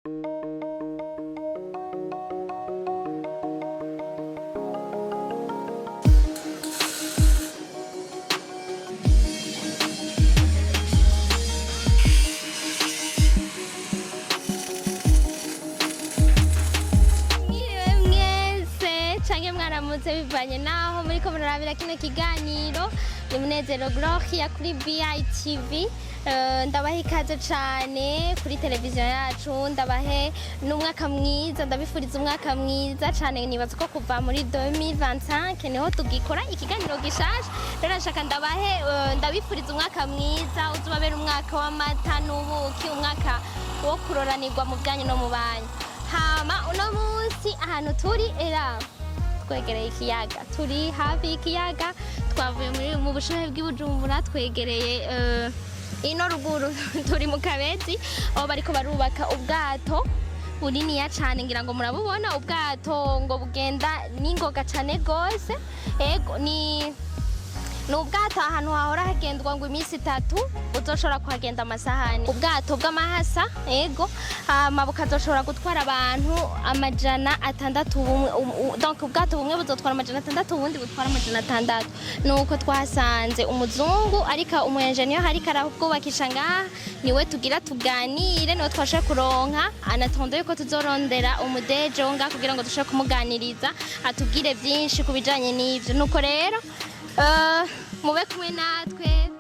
mwaramutse bivanye naho muriko murarabira kino kiganiro ni Munezero Gloria kuri BITV. Ndabaha ikaze cane kuri televiziyo yacu, ndabahe n'umwaka mwiza, ndabifuriza umwaka mwiza cane. Nibaza ko kuva muri 2025 niho tugikora ikiganiro gishasha, rero nshaka ndabifuriza umwaka mwiza, uzubabera umwaka w'amata n'ubuki, umwaka wo kuroranirwa mu byanyu no mu banyu. Hama uno munsi ahantu turi twegereye ikiyaga, turi hafi y'ikiyaga, twavuye mu bushuhe bw'Ibujumbura, twegereye ino ruguru turi mu Kabezi, aho bariko barubaka ubwato buniniya cane, ngira ngo murabubona ubwato ngo bugenda n'ingoga cane gose. Ego ni ubwato ahantu hahora hagendwa ngo iminsi 3 uzoshobora kuhagenda amasahani. Ubwato bw'amahasa, ego hama bukazoshobora gutwara abantu 600. Donc ubwato bumwe buzotwara 600, ubundi butwara 600. Nuko twasanze umuzungu ariko umuengineer hariko arabwubakisha ngaha, niwe tugira tuganire, niwe twashe kuronka, anatonde yuko tuzorondera umudeje wonga kugira ngo dushobore kumuganiriza atubwire byinshi kubijanye n'ivyo. Nuko rero mube kumwe natwe.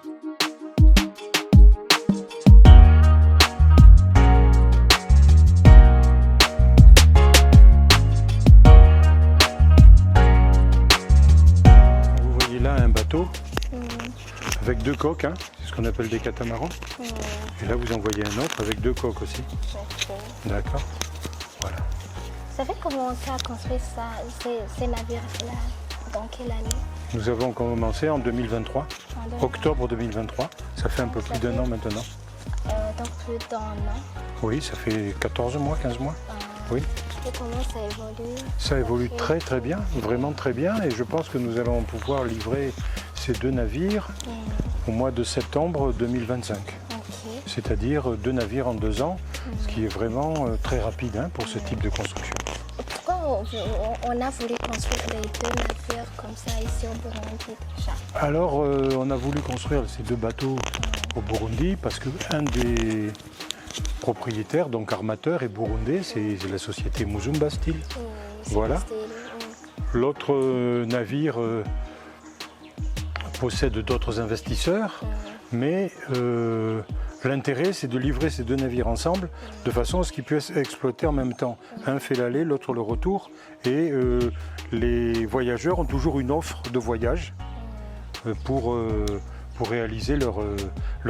Vous voyez là un bateau avec 2 coques, hein, c'est ce qu'on appelle des catamarans. Et là vous en voyez un autre avec 2 coques aussi. D'accord. Voilà. Ça fait comment ça construire ces navires-là? Dans quelle année? Nous avons commencé en 2023, octobre 2023. Ça fait un peu plus d'1 an maintenant. Donc plus d'1 an? Oui, ça fait 14 mois, 15 mois. Oui. Et comment ça évolue? Ça évolue très bien, vraiment très bien. Et je pense que nous allons pouvoir livrer ces 2 navires au mois de septembre 2025. C'est-à-dire 2 navires en 2 ans, ce qui est vraiment très rapide, hein, pour ce type de construction. Pourquoi on a voulu construire les 2 navires comme ça ici au Burundi déjà? Alors on a voulu construire ces 2 bateaux au Burundi parce qu'un des propriétaires, donc armateur, est burundais, c'est la société Muzumba Steel. Voilà. L'autre navire possède d'autres investisseurs, mais l'intérêt, c'est de livrer ces 2 navires ensemble de façon à ce qu'ils puissent exploiter en même temps. Un fait l'aller, l'autre le retour. Et les voyageurs ont toujours une offre de voyage pour réaliser leur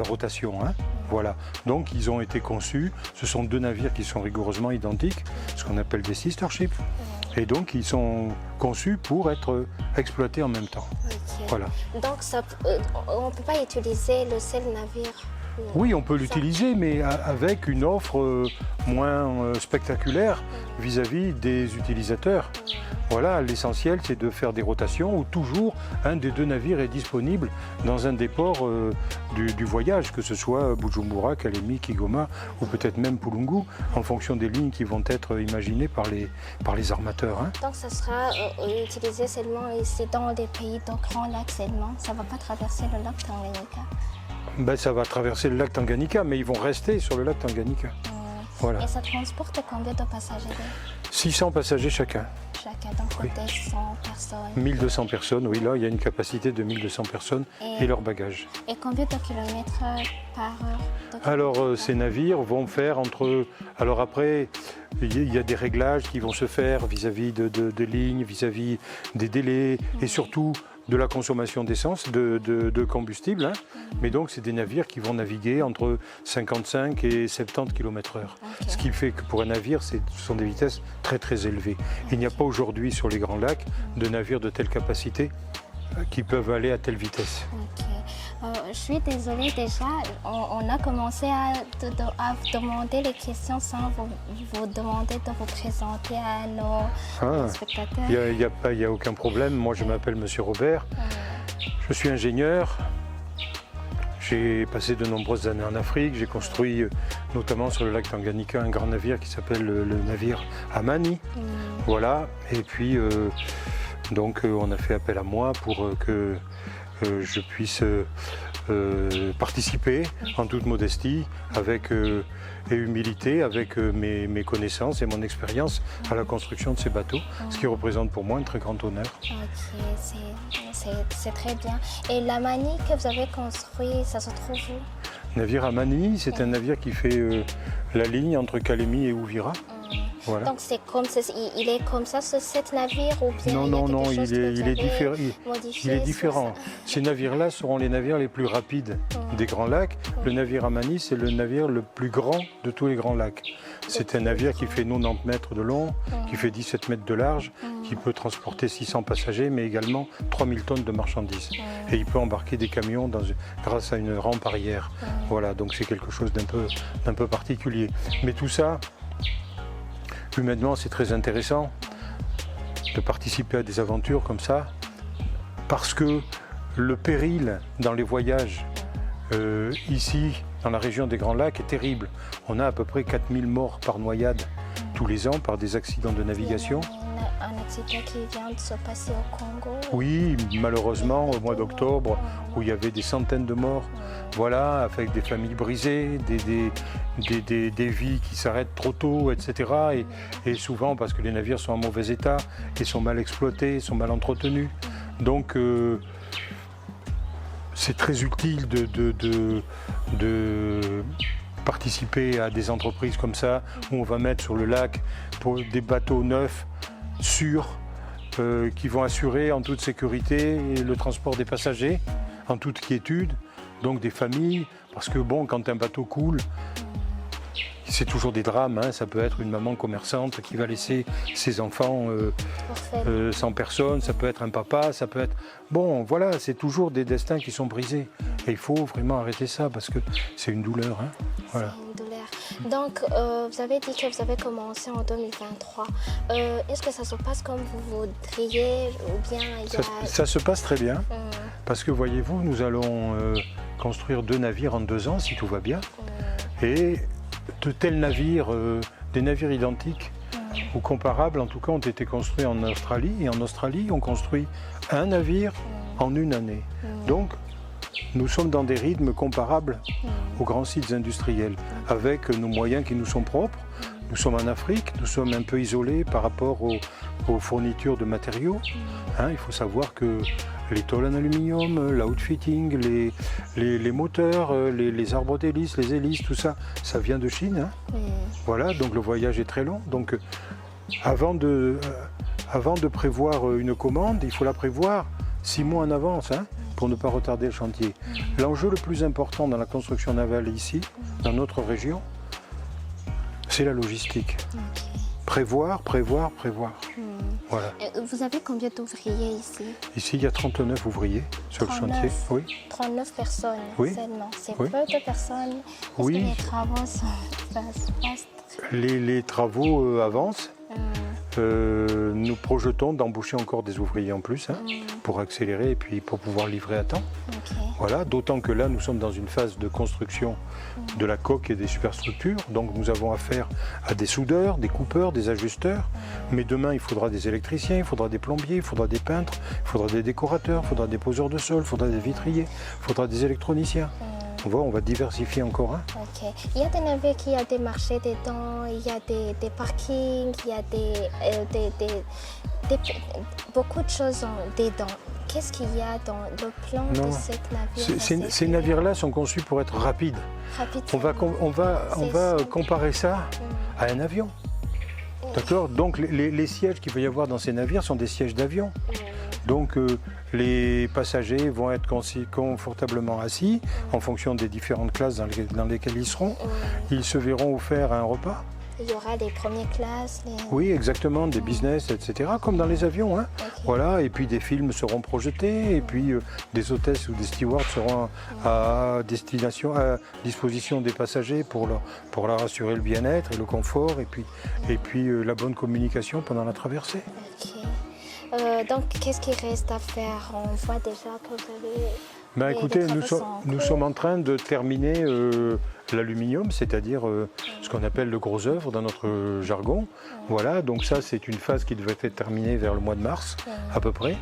rotation. Hein. Voilà. Donc ils ont été conçus. Ce sont 2 navires qui sont rigoureusement identiques, ce qu'on appelle des sister ships. Et donc ils sont conçus pour être exploités en même temps. Voilà. Donc on ne peut pas utiliser le seul navire? Oui, on peut l'utiliser, mais avec une offre moins spectaculaire vis-à-vis des utilisateurs. Voilà, l'essentiel, c'est de faire des rotations où toujours un des 2 navires est disponible dans un des ports du voyage, que ce soit Bujumbura, Kalemi, Kigoma ou peut-être même Pulungu, en fonction des lignes qui vont être imaginées par les armateurs. Hein. Donc ça sera utilisé seulement ici dans les pays de Grand Lac seulement, ça ne va pas traverser le lac Tanganyika? Ben, ça va traverser le lac Tanganyika, mais ils vont rester sur le lac Tanganyika. Voilà. Et ça transporte combien de passagers? 600 passagers chacun. Chacun, donc oui. 100 personnes. 1200 personnes, oui, là il y a une capacité de 1200 personnes et leurs bagages. Et combien de kilomètres par heure? Alors ces navires vont faire entre... Alors après, il y a des réglages qui vont se faire vis-à-vis de lignes, vis-à-vis des délais et surtout de la consommation d'essence, de combustible. Hein. Mais donc c'est des navires qui vont naviguer entre 55 et 70 km/h. Ce qui fait que pour un navire, ce sont des vitesses très élevées. Il n'y a pas aujourd'hui sur les grands lacs de navires de telle capacité qui peuvent aller à telle vitesse. Je suis désolée déjà, on a commencé à demander les questions sans vous demander de vous présenter à nos spectateurs. Il n'y a aucun problème, moi je m'appelle Monsieur Robert, je suis ingénieur, j'ai passé de nombreuses années en Afrique, j'ai construit notamment sur le lac Tanganyika, un grand navire qui s'appelle le navire Amani. Voilà, et puis donc on a fait appel à moi pour que je puisse participer en toute modestie et humilité avec mes connaissances et mon expérience à la construction de ces bateaux, ce qui représente pour moi un très grand honneur. Ok, c'est très bien. Et la Mani que vous avez construit, ça se trouve où? Navire Amani, c'est un navire qui fait la ligne entre Calémie et Ouvira. Voilà. Donc c'est comme ça, il est comme ça cet navire ou bien Non, il est différent. Ces navires-là seront les navires les plus rapides des Grands Lacs. Le navire Amani, c'est le navire le plus grand de tous les Grands Lacs. C'est un navire qui fait 90 mètres de long, qui fait 17 mètres de large, qui peut transporter 600 passagers, mais également 3000 tonnes de marchandises. Et il peut embarquer des camions grâce à une rampe arrière. Voilà, donc c'est quelque chose d'un peu particulier. Mais tout ça, humainement, c'est très intéressant de participer à des aventures comme ça, parce que le péril dans les voyages ici, dans la région des Grands Lacs, est terrible. On a à peu près 4000 morts par noyade tous les ans par des accidents de navigation. Un accident qui vient de se passer au Congo. Oui, malheureusement, au mois d'octobre, où il y avait des centaines de morts. Voilà, avec des familles brisées, des vies qui s'arrêtent trop tôt, etc. Et souvent parce que les navires sont en mauvais état, et sont mal exploités, sont mal entretenus. Donc c'est très utile de participer à des entreprises comme ça, où on va mettre sur le lac pour des bateaux neufs, sûrs, qui vont assurer en toute sécurité le transport des passagers, en toute quiétude, donc des familles, parce que bon, quand un bateau coule, c'est toujours des drames, hein. Ça peut être une maman commerçante qui va laisser ses enfants sans personne, ça peut être un papa, ça peut être... Bon, voilà, c'est toujours des destins qui sont brisés. Et il faut vraiment arrêter ça, parce que c'est une douleur. Hein. Voilà. C'est une douleur. Donc, vous avez dit que vous avez commencé en 2023. Est-ce que ça se passe comme vous voudriez ou bien il y a... Ça se passe très bien, parce que voyez-vous, nous allons construire 2 navires en 2 ans, si tout va bien. Et de tels navires, des navires identiques ou comparables, en tout cas, ont été construits en Australie. Et en Australie, on construit un navire en 1 année. Donc, nous sommes dans des rythmes comparables aux grands sites industriels, avec nos moyens qui nous sont propres. Nous sommes en Afrique, nous sommes un peu isolés par rapport aux fournitures de matériaux. Hein, il faut savoir que les tôles en aluminium, l'outfitting, les moteurs, les arbres d'hélice, les hélices, tout ça, ça vient de Chine. Hein. Voilà, donc le voyage est très long. Donc avant de prévoir une commande, il faut la prévoir 6 mois en avance, hein, pour ne pas retarder le chantier. L'enjeu le plus important dans la construction navale ici, dans notre région, c'est la logistique. Prévoir. Voilà. Vous avez combien d'ouvriers ici? Ici, il y a 39 ouvriers sur 39, le chantier. Oui. 39 personnes seulement. C'est peu de personnes. Est-ce que les travaux ça se passe? Les travaux avancent. Nous projetons d'embaucher encore des ouvriers en plus, hein, pour accélérer et puis pour pouvoir livrer à temps. Voilà, d'autant que là, nous sommes dans une phase de construction de la coque et des superstructures. Donc nous avons affaire à des soudeurs, des coupeurs, des ajusteurs. Mais demain, il faudra des électriciens, il faudra des plombiers, il faudra des peintres, il faudra des décorateurs, il faudra des poseurs de sol, il faudra des vitriers, il faudra des électroniciens. On va diversifier encore. Hein. Il y a des navires qui a des marchés dedans, il y a des parkings, il y a beaucoup de choses dedans. Qu'est-ce qu'il y a dans le plan de cette navire? Ces navires-là sont conçus pour être rapides. On va comparer ça à un avion. D'accord? Donc les sièges qu'il va y avoir dans ces navires sont des sièges d'avion. Donc les passagers vont être confortablement assis en fonction des différentes classes dans lesquelles ils seront. Ils se verront offrir un repas. Il y aura des premières classes. Oui, exactement, des business, etc., comme dans les avions. Hein. Voilà, et puis des films seront projetés, et puis des hôtesses ou des stewards seront à disposition des passagers pour leur assurer le bien-être et le confort, et puis la bonne communication pendant la traversée. Donc, qu'est-ce qu'il reste à faire? On voit déjà que vous avez Ben, Et écoutez, les travaux sont en nous cours. sommes en train de terminer l'aluminium, c'est-à-dire ce qu'on appelle le gros œuvre dans notre jargon. Voilà, donc ça c'est une phase qui devait être terminée vers le mois de mars à peu près.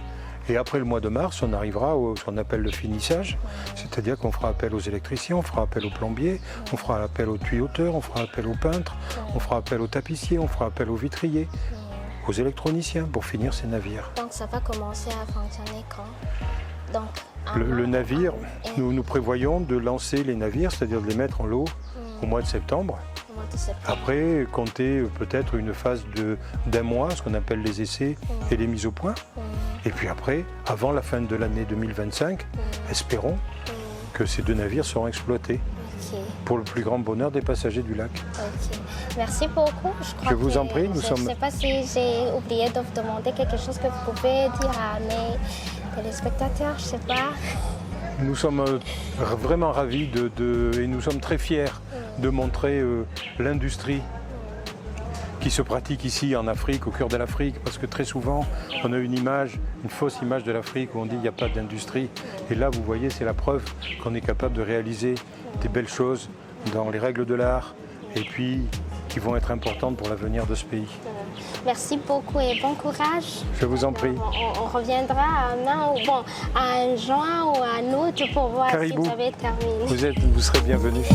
Et après le mois de mars, on arrivera au ce qu'on appelle le finissage, c'est-à-dire qu'on fera appel aux électriciens, on fera appel aux plombiers, on fera appel aux tuyauteurs, on fera appel aux peintres, on fera appel aux tapissiers, on fera appel aux vitriers, aux électroniciens pour finir ces navires. Donc ça va commencer à fonctionner quand? Donc, Le avant- navire, et nous prévoyons de lancer les navires, c'est-à-dire de les mettre en l'eau au mois de septembre. au mois de septembre. Après, compter peut-être une phase d'un mois, ce qu'on appelle les essais et les mises au point. Et puis après, avant la fin de l'année 2025, espérons que ces 2 navires seront exploités Ok, pour le plus grand bonheur des passagers du lac. ok. Merci beaucoup. Je vous en prie, nous je sommes- ne sais pas si j'ai oublié de vous demander quelque chose que vous pouvez dire à mes téléspectateurs, je ne sais pas. Nous sommes vraiment ravis et nous sommes très fiers de montrer l'industrie qui se pratique ici en Afrique, au cœur de l'Afrique, parce que très souvent on a une fausse image de l'Afrique où on dit qu'il n'y a pas d'industrie. Et là, vous voyez, c'est la preuve qu'on est capable de réaliser des belles choses dans les règles de l'art et puis qui vont être importantes pour l'avenir de ce pays. Merci beaucoup et bon courage. Je vous en prie. On reviendra en juin ou en août pour voir Caribou. si vous avez terminé. Vous serez bienvenus.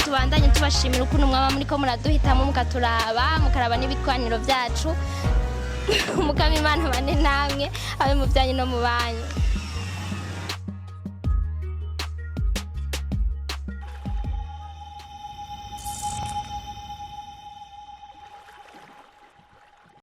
Tubandanye tubashimira ukuntu mwaba muriko muraduhitamo mukaraba n'ibiganiro byacu mukaba Imana bane namwe abe mu byanyu no mu banyu.